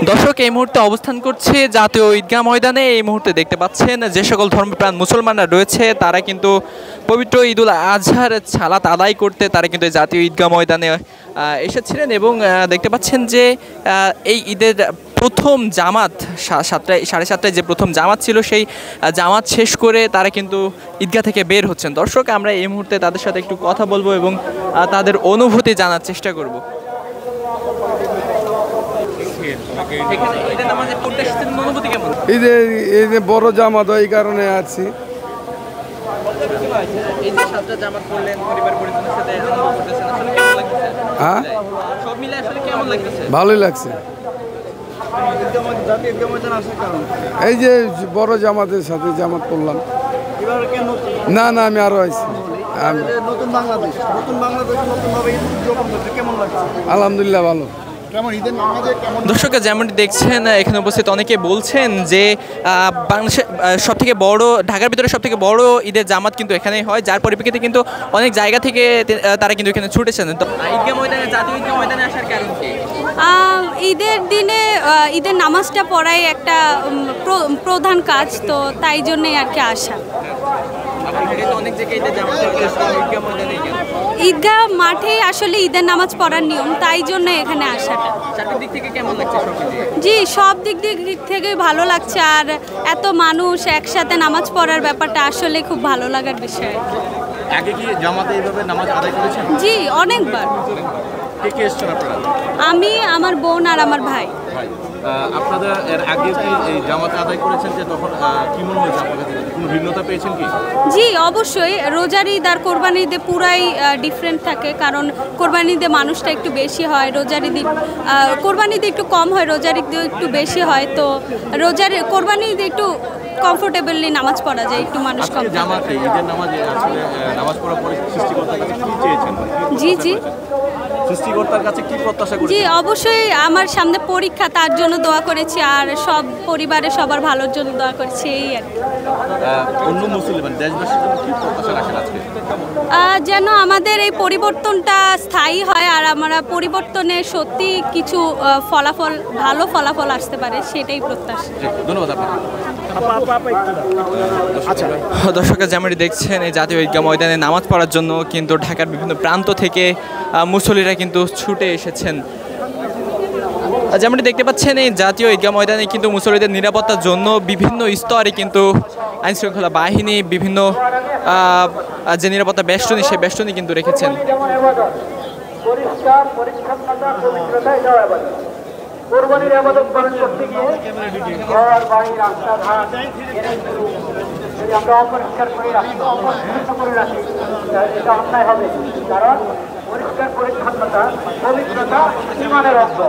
দর্শক এই মুহূর্তে অবস্থান করছে জাতীয় ঈদগাহ ময়দানে। এই মুহূর্তে দেখতে পাচ্ছেন যে সকল ধর্মপ্রাণ মুসলমানরা রয়েছে তারা কিন্তু পবিত্র ঈদুল আজহার সালাত আদায় করতে তারা কিন্তু জাতীয় ঈদগাহ ময়দানে এসেছিলেন এবং দেখতে পাচ্ছেন যে এই ঈদের প্রথম জামাত 7টায় 7:30টায় যে প্রথম জামাত ছিল সেই জামাত শেষ করে তারা কিন্তু ঈদগাহ থেকে বের হচ্ছেন। দর্শক আমরা এই মুহূর্তে তাদের সাথে একটু কথা বলবো এবং তাদের অনুভূতি জানার চেষ্টা করব। এই যে বড় জামাত হয় এই কারণে আছি। হ্যাঁ ভালোই লাগছে। এই যে বড় জামাতের সাথে জামাত করলাম। না না আমি আরো আছি। আলহামদুলিল্লাহ ভালো। দর্শক যেমনটি দেখছেন এখানে উপস্থিত অনেকে বলছেন যে বাংলাদেশের সবথেকে বড় ঢাকার ভিতরে সবথেকে বড় ঈদের জামাত কিন্তু এখানেই হয়, যার পরিপ্রেক্ষিতে কিন্তু অনেক জায়গা থেকে তারা কিন্তু এখানে ছুটেছেন। তো ঈদগাহ ময়দানে জাতীয় ঈদগাহ ময়দানে আসার কারণ কি? ঈদের দিনে ঈদের নামাজটা পড়াই একটা প্রধান কাজ, তো তাই জন্যই আর কি আসা। ঈদগাহ মাঠে আসলে ঈদের নামাজ পড়ার নিয়ম, তাই জন্য এখানে আসাটা। জি সব দিক থেকে ভালো লাগছে, আর এত মানুষ একসাথে নামাজ পড়ার ব্যাপারটা আসলে খুব ভালো লাগার বিষয়। আগে কি জামাতে এইভাবে নামাজ আদায় করেছেন? জি অনেকবার। কে কে এসেছেন আপনারা? আমি, আমার বোন আর আমার ভাই। আপনারা এর আগে কি এই জামাতে আদায় করেছেন, যে তখন কি মনে হয়েছে আপনার কাছে? কোনো ভিন্নতা পেয়েছেন কি? জি অবশ্যই, রোজার ঈদ আর কোরবানির ঈদে পুরাই ডিফারেন্ট থাকে, কারণ কোরবানির ঈদে মানুষটা একটু বেশি হয়, রোজার ঈদ কোরবানির ঈদে একটু কম হয়, রোজার ঈদে একটু বেশি হয়। তো কোরবানির ঈদে একটু কমফোর্টেবলি নামাজ পড়া যায়, একটু মানুষ কম। জামাতে ঈদের নামাজে আসলে নামাজ পড়ার পরে সৃষ্টিকর্তার কাছে কি চেয়েছেন? জি জি সৃষ্টিকর্তার কাছে কি প্রত্যাশা করেছেন? জি অবশ্যই, আমার সামনে পরীক্ষা, তার জন্য দোয়া করেছি, আর সব পরিবারে সবার ভালোর জন্য দোয়া করেছি, এই আর কি। অন্য মুসলিম দেশবাসীর জন্য কি প্রত্যাশা রাখেন আজকে? যেন আমাদের এই পরিবর্তনটা স্থায়ী হয়, আর আমরা পরিবর্তনে সত্যি কিছু ভালো ফলাফল আসতে পারে, সেটাই প্রত্যাশা। ধন্যবাদ আপনাকে। দর্শক যেমনটি দেখছেন এই জাতীয় ঈদগাহ ময়দানে নামাজ পড়ার জন্য কিন্তু ঢাকার বিভিন্ন প্রান্ত থেকে মুসল্লিরা কিন্তু ছুটে এসেছেন। যেমনটি দেখতে পাচ্ছেন এই জাতীয় ঈদগাহ ময়দানে কিন্তু মুসল্লিদের নিরাপত্তার জন্য বিভিন্ন স্তরে কিন্তু আইনশৃঙ্খলা বাহিনী বিভিন্ন যে নিরাপত্তা বেষ্টনী সেই বেষ্টনী কিন্তু রেখেছেন। কোরবানির ইবাদত পালন করতে গিয়ে ঘর বাড়ি রাস্তাঘাট যদি আমরা অপরিষ্কার করে রাখি, অপরিচ্ছন্ন করে রাখি, এটা অন্যায় হবে। কারণ পরিষ্কার পরিচ্ছন্নতা পবিত্রতা ঈমানের অঙ্গ।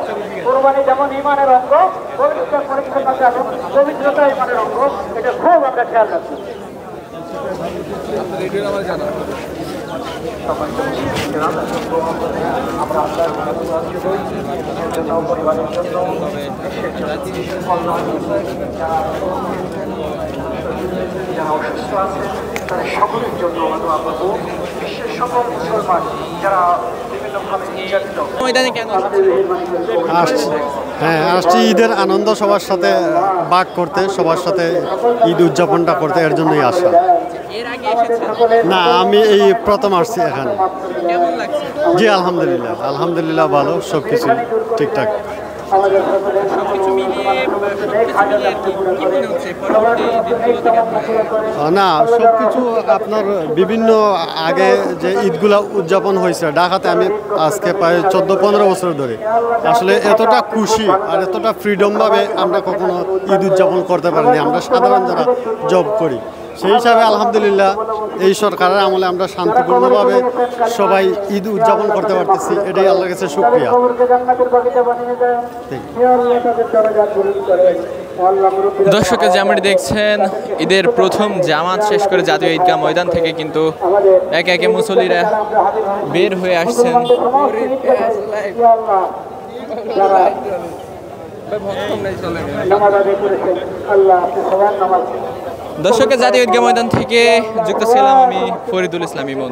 কোরবানি যেমন ঈমানের অঙ্গ, পরিষ্কার পরিচ্ছন্নতা এবং পবিত্রতা ঈমানের অঙ্গ, এটা খুব আমরা খেয়াল রাখি। পরিবারের জন্য যারা অসুস্থ আছে তাদের সকলের জন্য বিশ্বের সকল মুসলমান যারা বিভিন্নভাবে নির্যাতিত। হ্যাঁ আসছি ঈদের আনন্দ সবার সাথে ভাগ করতে, সবার সাথে ঈদ উদযাপনটা করতে, এর জন্যই আসা। না আমি এই প্রথম আসছি এখানে। জি আলহামদুলিল্লাহ, আলহামদুলিল্লাহ ভালো, সব কিছু ঠিকঠাক। না সব কিছু আপনার বিভিন্ন আগে যে ঈদগুলা উদযাপন হয়েছে ঢাকাতে, আমি আজকে প্রায় 14-15 বছর ধরে আসলে এতটা খুশি আর এতটা ফ্রিডমভাবে আমরা কখনো ঈদ উদযাপন করতে পারিনি। আমরা সাধারণ যারা জব করি সেই হিসাবে আলহামদুলিল্লাহ এই সরকারের আমলে আমরা শান্তিপূর্ণভাবে সবাই ঈদ উদযাপন করতে পারতেছি, এটাই আল্লাহর কাছে শুকরিয়া। দর্শক যেমনটি দেখছেন ঈদের প্রথম জামাত শেষ করে জাতীয় ঈদগাহ ময়দান থেকে কিন্তু একে একে মুসল্লিরা বের হয়ে আসছেন। দর্শকের জাতীয় ঈদগাহ ময়দান থেকে যুক্ত ছিলাম আমি ফরিদুল ইসলাম ইমন।